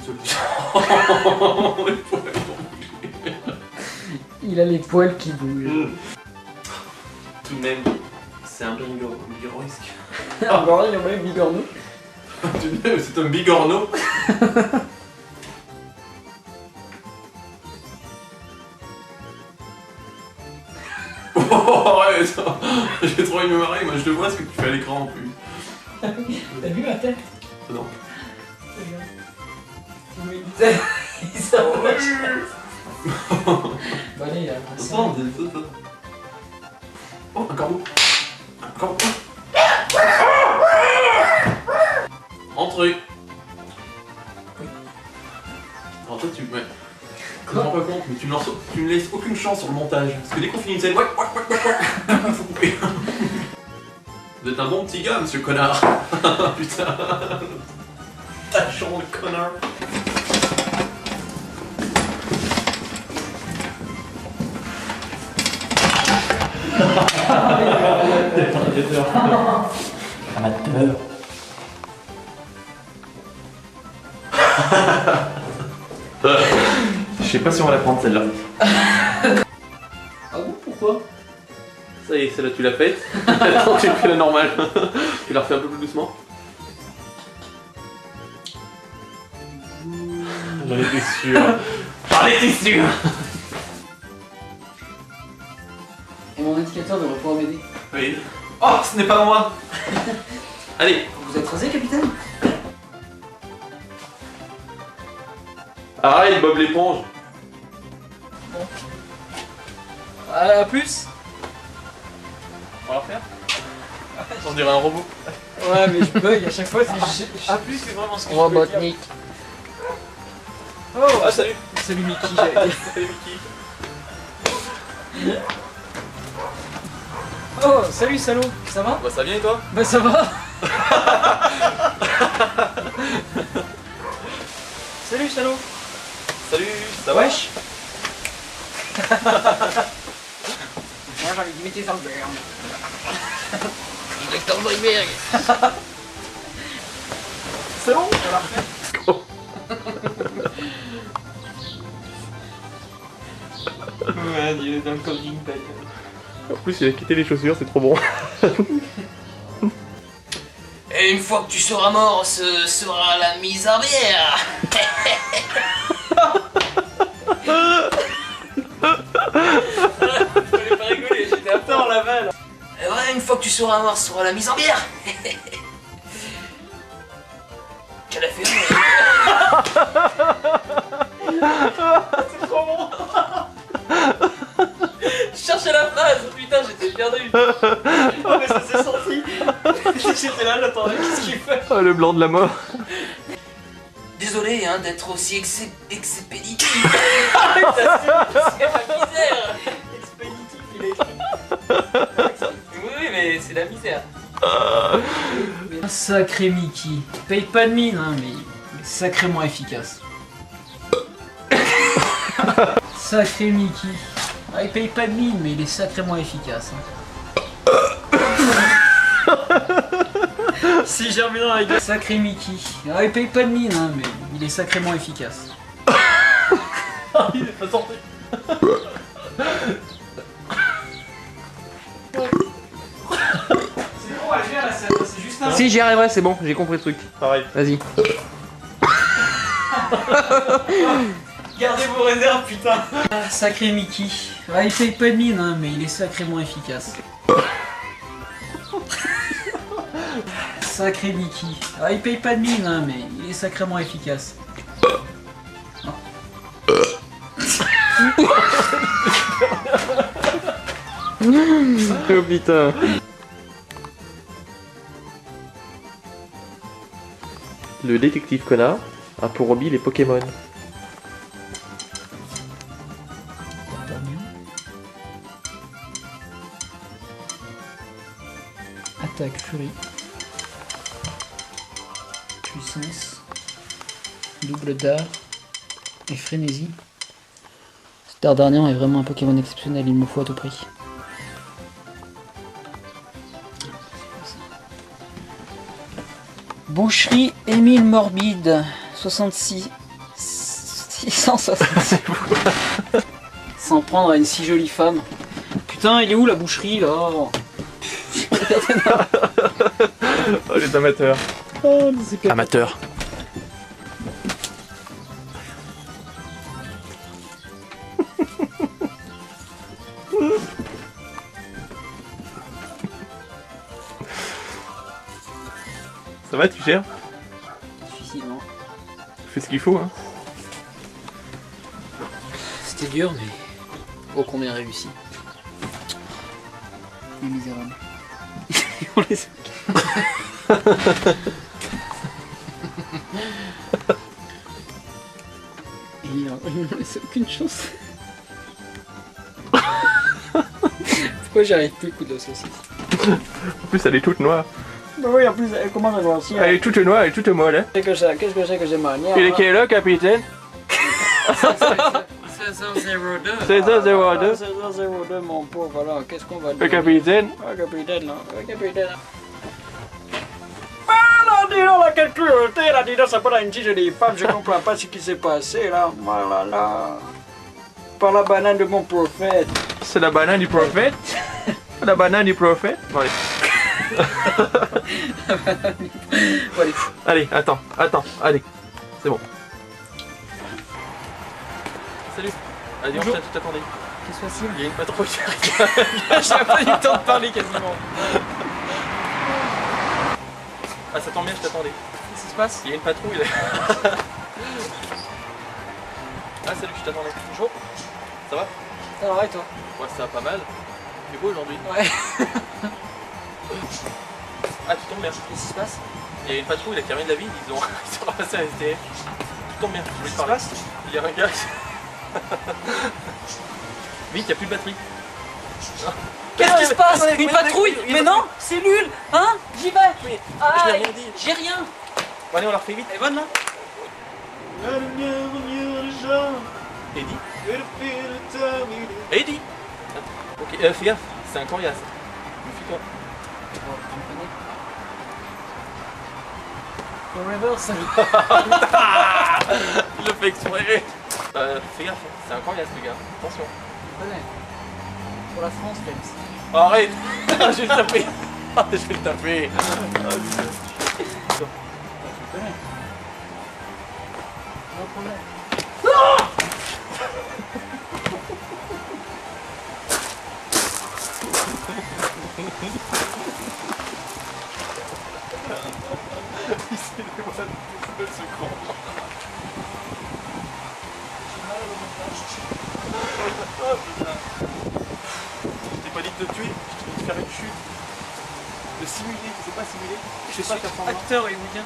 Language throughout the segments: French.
solution. Les poils vont bouger. Il a les poils qui bougent. Tout de même, c'est un risque. Alors là, il y a même bigorneau. Tout de même, c'est un bigorneau. Oh ouais, ça. J'ai trop aimé marrer, moi je le vois ce que tu fais à l'écran en plus. T'as vu ma tête? Non. Il s'approche. Bah allez, Attends, oh, un corbeau. Un corbeau. Entrez. Oui. Alors toi tu... Ouais. Je me rends pas compte, mais tu me laisses aucune chance sur le montage. Parce que dès qu'on finit une scène, ouais, faut couper. Vous êtes un bon petit gars, monsieur connard. Putain. Tachon le connard. Amateur. Je sais pas si on va la prendre celle-là. Ah bon, pourquoi? Ça y est, celle-là tu l'as faite. Attends, tu fais la normale. Tu la refais un peu plus doucement. J'en étais sûr. J'en étais sûr. Et mon indicateur devrait pouvoir m'aider. Oui. Oh, ce n'est pas moi. Allez. Vous êtes rasé, capitaine? Arrête, Bob l'éponge. Bon. À plus. On va la refaire. On dirait un robot. Ouais, mais je bug à chaque fois. Ah, plus, c'est vraiment ce que je Robotnik. Oh, Ah, salut. salut Mickey, j'avais dit. Salut Mickey. Oh, salut salaud, ça va? Bah, ça vient et toi? Bah ça va. Salut salaud. Salut, ça va? Wesh. Moi j'ai envie de mettre dans le verre. Docteur Zoidberg. C'est bon? On l'a refait. Ouais, il est dans le camping bag. En plus, il a quitté les chaussures, c'est trop bon. Et une fois que tu seras mort, ce sera la mise en bière. Fallait pas rigoler, j'étais à fond la balle. Et ouais, une fois que tu seras mort, ce sera la mise en bière. Quelle a fait C'est trop bon. Je cherchais la phrase, putain j'étais perdu. Oh mais ça s'est senti. J'étais là, j'attendais, qu'est-ce qu'il fait? Oh, le blanc de la mort. Désolé hein, d'être aussi expéditif. C'est la misère. Expéditif, il est écrit. Oui, mais c'est la misère. Un sacré Mickey. Paye pas de mine, hein, mais il est sacrément efficace. Sacré Mickey. Ah, il paye pas de mine, mais il est sacrément efficace. Hein. Si j'ai remis dans la gueule. Sacré Mickey. Ah, il paye pas de mine, hein, mais il est sacrément efficace. Il est pas sorti. C'est bon, elle vient la scène, c'est juste un. Si, j'y arriverai, c'est bon, j'ai compris le truc. Pareil. Vas-y. Gardez vos réserves, putain. Ah, sacré Mickey. Ah, il paye pas de mine, hein, mais il est sacrément efficace. Sacré Mickey. Ah, il paye pas de mine, hein, mais il est sacrément efficace. Oh putain. Le détective connard a pour hobby les Pokémon. Attaque, furie. Puissance. Double dard. Et frénésie. Ce Dardanian est vraiment un Pokémon exceptionnel, il me faut à tout prix. Boucherie Émile Morbide, 66 660. Sans prendre à une si jolie femme. Putain, il est où la boucherie là? Oh, les amateurs. Oh, c'est Amateurs. Ça va, tu gères? difficilement. Tu fais ce qu'il faut, hein. C'était dur, mais ô combien réussi. Les misérables. On les a. Et il ne laisse aucune chance. Pourquoi j'arrive plus le coup de la saucisse? En plus, elle est toute noire. Bah oui, en plus, elle commence à grossir. Elle est toute noire, elle est toute molle, hein. Qu'est-ce que c'est que j'ai mal? Il est qui est là, capitaine? 16h02. 16h02. 16h02, mon pauvre, voilà, qu'est-ce qu'on va dire? Le capitaine. Ah, capitaine, là. Ouais, capitaine. Ah, là, dis donc, la quelle cruauté, là, dis donc, ça parle à une petite jolie femme, je comprends pas ce qui s'est passé, là. Voilà, là. Par la banane de mon prophète. C'est la banane du prophète. La banane du prophète. Bon, allez. Bon, allez. Allez, attends, allez. C'est bon. Salut. Allez, on t'attendait. Qu'est-ce que c'est? Il y a une patrouille qui arrive. J'ai pas eu le temps de parler quasiment. Ah, ça tombe bien, je t'attendais. Qu'est-ce qui se passe? Il y a une patrouille là. Ah, salut, je t'attendais. Bonjour. Ça va? Ça va et toi? Ouais, ça va pas mal. C'est beau aujourd'hui. Ouais. Ah, tu tombes bien. Qu'est-ce qui se passe? Il y a une patrouille là qui revient de la ville, ils sont ramassés à STF. Tu tombes bien, je voulais te Qu'est-ce qui se parler. passe? Il y a un gars qui... Vite, il n'y a plus de batterie. Qu'est-ce qui se passe? attendez, Une attendez, patrouille? oui, Mais non, cellule, hein? J'y vais. Oui, Ah, je n'ai rien dit. j'ai rien. Bon, allez, on la refait vite. Elle est bonne là? Eddie. Eddie. Ok, fais gaffe, c'est un coriace. Méfie-toi. Forever, ça. Il le fait exprès. Fais gaffe, c'est un coriace, les gars. Attention. Pour la France, même. Arrête. Je vais le taper. Je vais le taper. Tu connais. No problème. Je t'ai pas dit de te tuer, je t'ai dit de faire une chute. De simuler, tu sais pas simuler. Je sais pas faire semblant. Acteur hollywoodien.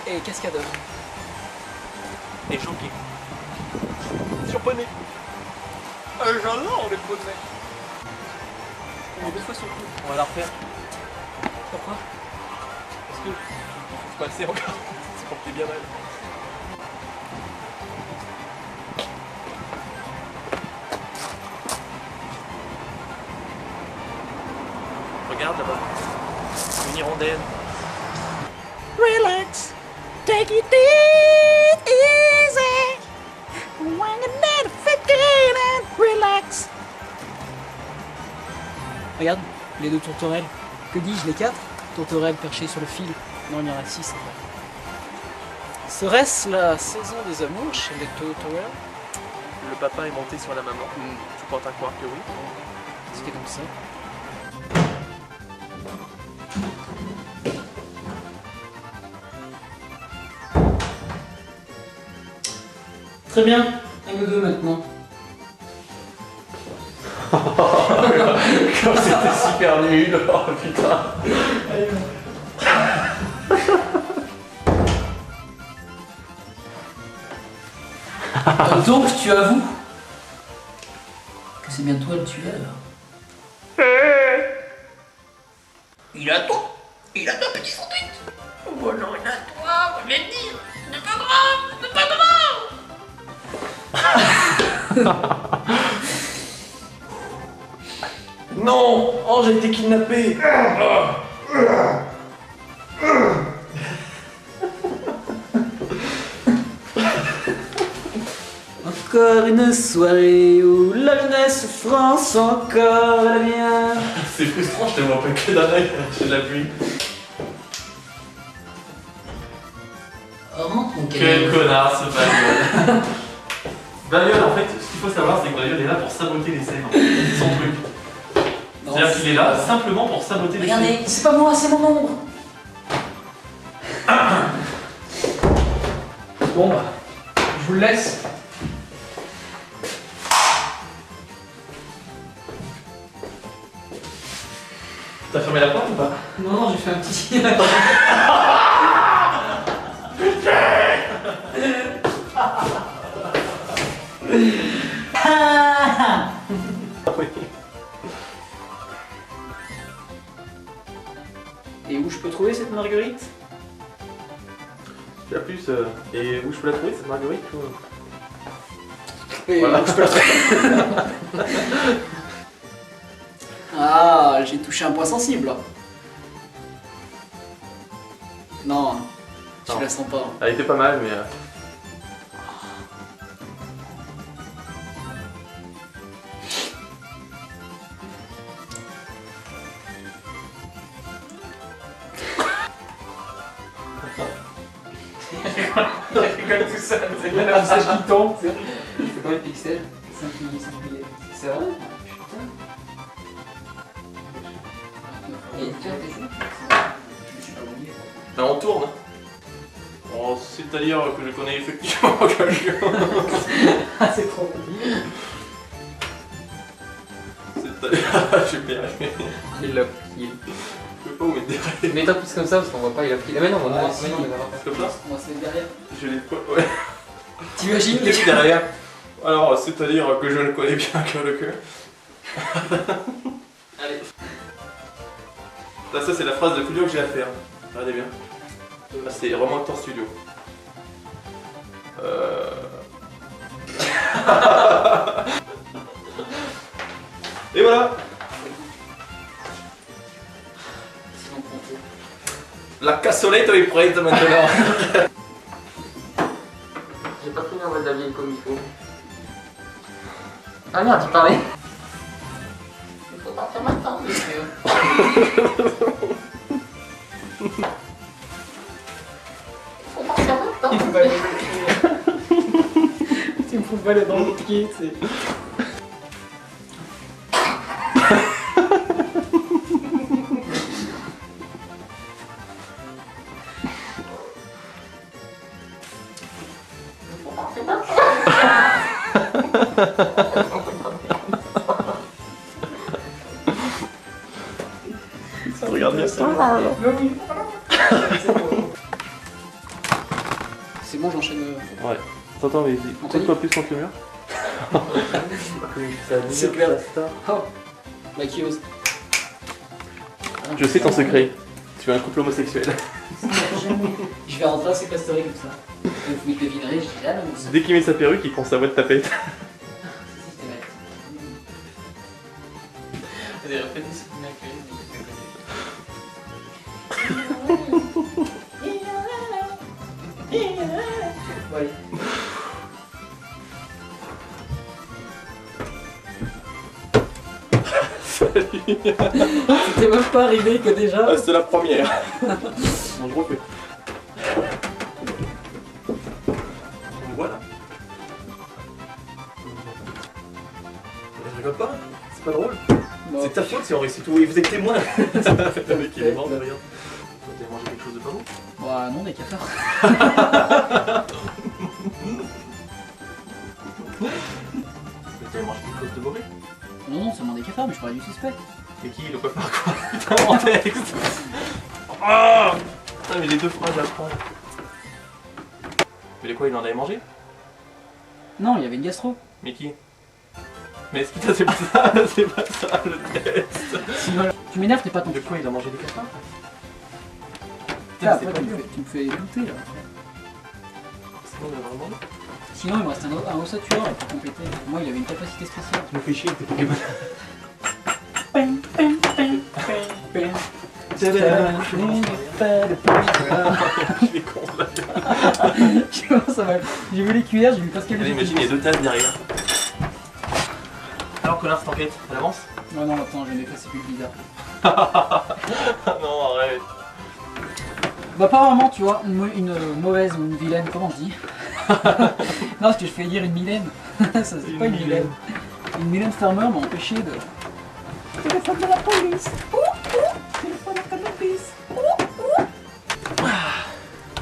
Et cascadeur. Et choqué. Surponné. J'adore les poneys. On est deux fois sur le coup. On va la refaire. Pourquoi? Parce que il faut se passer encore. C'est pour que t'es bien mal. Regarde là-bas. Une hirondelle. Relax, take it easy. When you're not forgetting, relax. Regarde, les deux tourterelles. Que dis-je, les quatre tourterelles perchées sur le fil. Non, il y en a 6 en fait. Serait-ce la saison des amours chez les tourterelles? Le papa est monté sur la maman. Tu portes à croire que oui. C'était comme ça. Très bien, à nous deux maintenant. Quand c'était super nul. Oh putain. Donc tu avoues que c'est bien toi le tueur. Il a toi, petit sandwich. Oh non, il a toi, on va le dire. C'est pas grave, c'est pas grave. Non. Oh, j'ai été kidnappé. Encore une soirée où la jeunesse France encore la mienne. C'est frustrant, je te vois pas que d'un œil, j'ai de la pluie. Rentre mon Quel connard ce Bagnole. Bagnole, en fait, ce qu'il faut savoir, c'est que Bagnole est là pour saboter les scènes. C'est son truc. C'est-à-dire qu'il est là simplement pour saboter les scènes. Regardez, c'est pas moi, c'est mon ombre. Bon bah, je vous le laisse. T'as fermé la porte ou pas? Non, non, j'ai fait un petit... Et où je peux trouver cette marguerite? La plus, et où je peux la trouver cette marguerite ou... Et Voilà. où je peux la trouver? Ah, j'ai touché un point sensible là. Non, je Non. la sens pas. Elle était pas mal, mais... Il rigole tout seul, c'est bien la message qui tombe. C'est combien de pixels 5 milliers. C'est vrai? Putain. Et tiens, t'es chaud? Je me suis pas oublié. Ben, on tourne. Oh, c'est-à-dire que je connais effectivement quelqu'un. Ah, c'est trop bon. C'est-à-dire... J'ai bien aimé. Il l'a plié. Je peux pas où mettre derrière. Mets-toi plus comme ça parce qu'on voit pas, il a plié. Mais non, Ah, non, si. mais non, mais verra pas. Comme ça On va se mettre derrière. Je l'ai pas... Ouais. T'imagines Je l'ai derrière. Alors, c'est-à-dire que je ne connais bien quelqu'un. Allez. Là, ça, c'est la phrase de plus dur que j'ai à faire. Regardez bien. Là, c'est vraiment Acteur Studio. Et voilà. Sinon, prends tout. La cassolette est prête maintenant. J'ai pas fini en mode d'avier comme il faut. Ah merde, tu parlais. Il faut partir maintenant, monsieur. Il faut partir maintenant. Tu me fous pas les dans le pied, c'est. Regarde bien ça. C'est bon, j'enchaîne. Ouais. Attends, mais Anthony. plus contre le mur. C'est clair. Oh, Mikey ose. Je sais ton secret. Tu es un couple homosexuel. Je vais rentrer à ses pastories comme ça. Vous devinerez, je dis ah non, c'est Dès qu'il met sa perruque, il prend sa voix de tapette. systématique. Allez, répète ce qu'on a Ouais. C'était même pas arrivé que déjà. Ah, c'est la première. Bon, je refais. Voilà. Je rigole pas. C'est pas drôle. Bon. C'est ta faute si on réussit tout. Et vous êtes témoin. Le mec il est mort derrière. T'as mangé quelque chose de pas bon? Bah non, des cafards. T'avais mangé quelque chose de mauvais? Non, non, seulement des cafards, mais je parlais du suspect. C'est qui le copain quoi? Putain mon texte. Ah putain mais les deux phrases à prendre. Mais de quoi il en avait mangé? Non, il y avait une gastro. Mais qui? Mais est-ce que c'est pas ça? C'est pas ça le test. Sinon, tu m'énerves, t'es pas ton. De quoi il a mangé des cafards? Ah, c'est après, pas tu me fais douter là. Sinon il a vraiment mangé. Sinon, il me reste un ossature pour compléter. Moi, il avait une capacité spéciale. Tu me fais chier avec tes Pokémon. Je suis con là. Ça va. J'ai vu les cuillères, j'ai vu Pascal. Allez, imagine, il y a 2 tasses derrière. Alors, connard, cette enquête, elle avance? Non, non, attends, je vais m'effacer plus bizarre. Non, arrête. Bah, pas vraiment, tu vois, une mauvaise ou une vilaine, comment on dit? Non, parce que je fais dire une vilaine. Ça, c'est pas une vilaine. Une vilaine farmer m'a empêché de. Téléphone de la police. Téléphone de la police.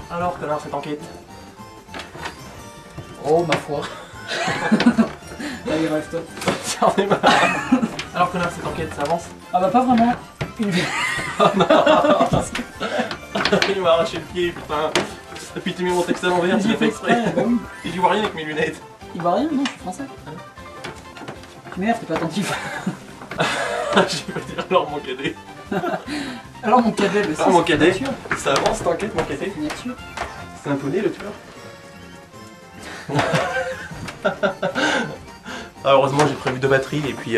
Alors, connard, cette enquête. Oh, ma foi. Allez, rêve-toi. J'en ai marre. Alors, connard, cette enquête, ça avance? Ah, bah, pas vraiment. Une vilaine. Il m'a arraché le pied, putain. Et puis tu mets mon texte à l'envers, tu l'as fait exprès. Bah oui. Et j'y vois rien avec mes lunettes. Il voit rien, non, je suis français. Merde, t'es pas attentif. Je vais pas dire alors mon cadet. Alors, mon cadet, le Alors, mon c'est cadet. signature. Ça avance, t'enquête, mon cadet. Signature. C'est un poney, le tueur. Ah, heureusement, j'ai prévu 2 batteries et puis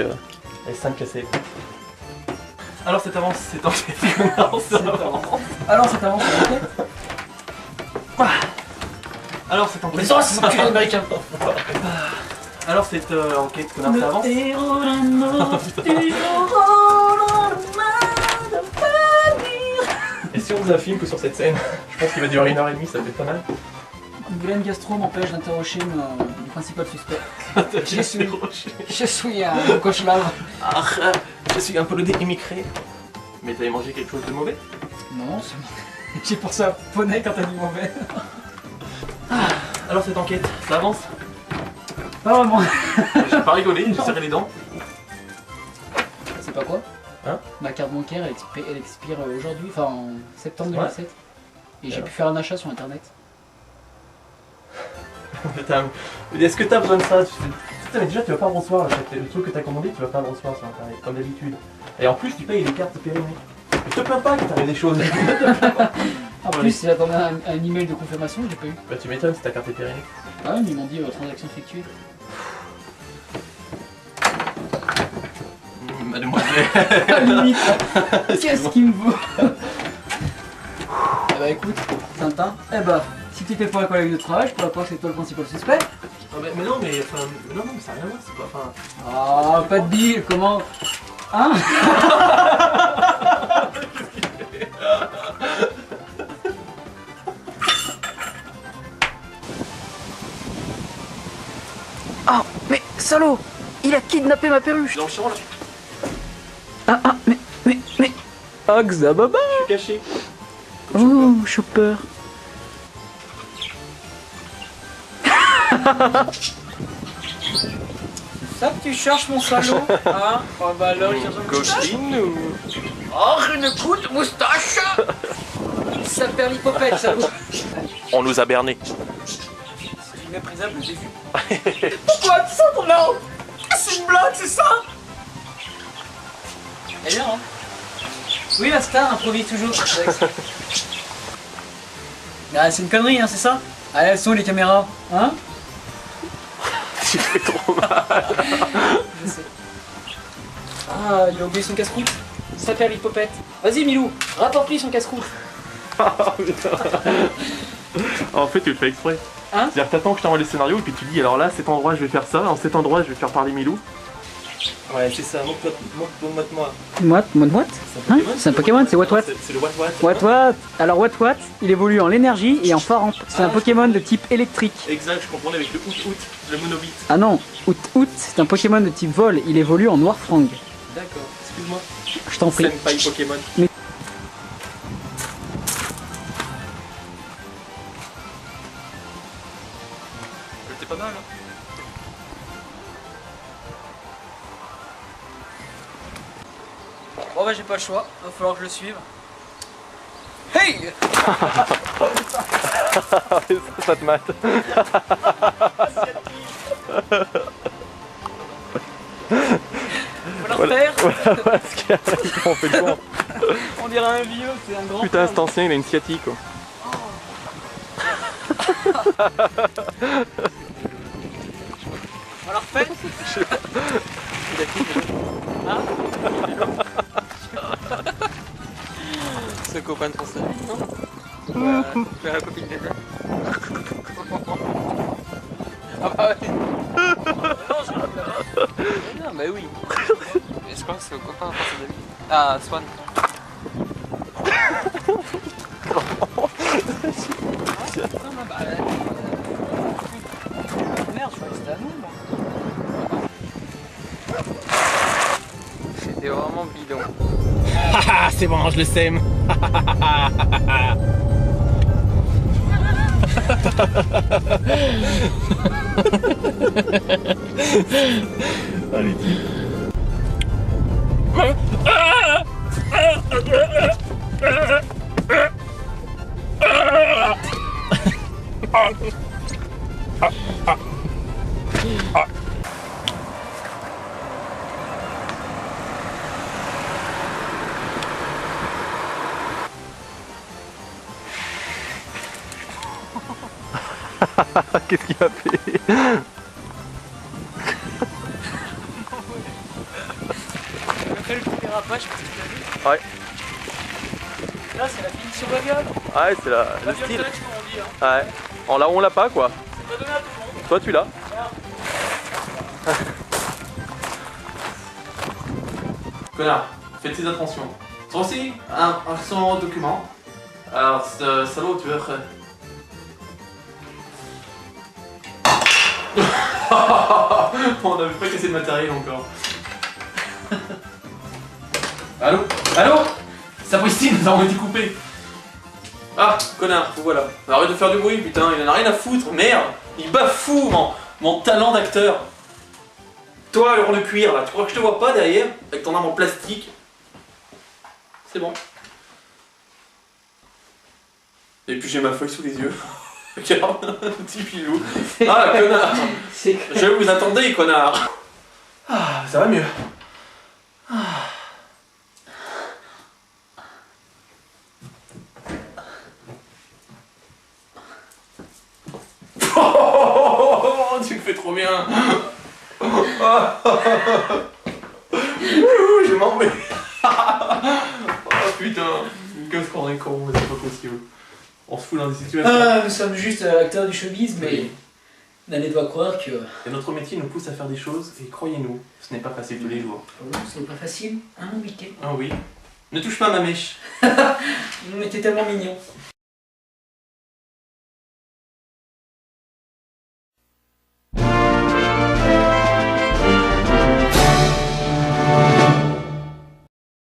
5 cassettes. Alors, cette avance, c'est enquête. Non, ça avance. Alors, ça t'avance sur l'enquête. Alors, cette enquête. Mais ça, c'est enculé américain. Alors, cette enquête, connard, ça avance. Et si on faisait un film que sur cette scène, je pense qu'il va durer 1h30, ça peut être pas mal. Une vilaine gastro m'empêche d'interroger le principal suspect. Je suis un cauchemar. Ah, je suis un peu le immigré. Mais t'avais mangé quelque chose de mauvais? Non, j'ai pensé à poney quand t'as dit mauvais. Alors cette enquête, ça avance? Pas vraiment. J'ai pas rigolé, j'ai serré les dents. C'est pas quoi? Hein? Ma carte bancaire elle expire aujourd'hui, enfin en septembre Ouais. 2007. Et j'ai pu faire un achat sur internet. Est-ce que t'as besoin de ça? Putain, mais déjà tu vas pas le recevoir, le truc que t'as commandé, tu vas pas le recevoir sur internet, comme d'habitude. Et en plus tu payes les cartes périmées. Je te plains pas que t'arrives des choses. En plus, j'attendais un email de confirmation, j'ai pas eu. Bah tu m'étonnes si ta carte est périmée. Ah ouais, mais ils m'ont dit transaction effectuée. Mademoiselle. Limite, qu'est-ce qu'il me vaut? Eh bah écoute, Tintin, eh bah, si t'étais pas un collègue de travail, je pourrais pas que c'est toi le principal suspect. Ah bah, mais non, mais enfin, non, mais ça n'a rien à voir, c'est pas. Enfin. Ah, pas de deal, comment? Hein? Oh, mais salaud! Il a kidnappé ma perruche! Dans le champ là, Ah, mais... Ah, Xababa! je suis caché. Oh, Chopper! Ça que tu cherches, mon salaud? Hein? Oh bah alors, il cherche un Coquine ou. Oh, une coup de moustache! Ça perd l'hypopète, salaud! On nous a bernés. C'est inéprisable, j'ai vu. Pourquoi tu sens ton nom? C'est une blague, c'est ça? Eh bien, hein? Oui, la star improvise toujours. Ah, c'est une connerie, hein, c'est ça? Allez, elles sont les caméras, hein? Tu fais trop mal. Je sais. Ah, il a oublié son casse-croûte. Ça perd l'hypopète. Vas-y, Milou, rapporte-lui son casse-croûte. En fait, tu le fais exprès. Hein? C'est-à-dire que t'attends que je t'envoie les scénarios et puis tu dis alors là, cet endroit je vais faire ça, en cet endroit je vais faire parler Milou. Ouais, c'est ça, montre-moi. What? Hein? C'est un Pokémon, c'est What? C'est le What. Alors What, il évolue en énergie et en phare. C'est un Pokémon de type électrique. Exact, je confondais avec le Out, le Monobit. Ah non, Out, c'est un Pokémon de type vol. Il évolue en Noirfrang. D'accord, excuse-moi. Je t'en prie. Senpai Pokémon. Mais- C'était pas mal, hein. Bon bah j'ai pas le choix, va falloir que je le suive. Hey! Ça te mate. Faut le refaire. Voilà ce qu'il y a, on fait le con. On dirait un vieux, c'est un grand. Putain, cet ancien il a une sciatique quoi. On la refait? Hein? Ce copain de ton salut, non? La copine des Ah bah ouais. Non, je non, bah oui. Mais je crois que c'est au copain, enfin, c'est David. Ah, Swan. Non, non, bah, merde, je crois que c'était à nous, moi. C'était vraiment bidon. Ah, c'est bon, je le sème. Allez, qu'est-ce qu'il a fait? On fait le dérapage, je pense que tu l'as vu. Ouais. Là, c'est la finition bagnole. Ouais, c'est le Bagnole style. clutch, comme on dit. Hein. Ouais. On l'a ou on l'a pas, quoi. C'est pas donné à tout le monde. Toi, tu l'as. Connard, faites attention. Ça aussi, un son document. Alors, ce salaud, tu veux... On n'avait pas cassé le matériel encore. Allô? Allô? Sapristi, nous avons été coupés. Ah, connard, vous voilà. Arrête de faire du bruit, putain, il en a rien à foutre, merde. Il bafoue mon talent d'acteur. Toi, le rond de cuir, là, tu crois que je te vois pas derrière? Avec ton arme en plastique? C'est bon. Et puis j'ai ma feuille sous les yeux. Regarde, petit pilou. Ah, connard. Je vous attendais, connard. Ah, ça va mieux. Oh, tu me fais trop bien. Je m'en vais. Oh putain. Qu'est-ce qu'on est con, c'est pas possible. On se fout dans des situations. Ah, nous sommes juste acteurs du showbiz, mais Oui. n'allez pas croire que Et notre métier nous pousse à faire des choses, et croyez-nous, ce n'est pas facile tous les jours. c'est pas facile, hein, Mickey. Ah oui. Ne touche pas à ma mèche. Vous m'étiez tellement mignon.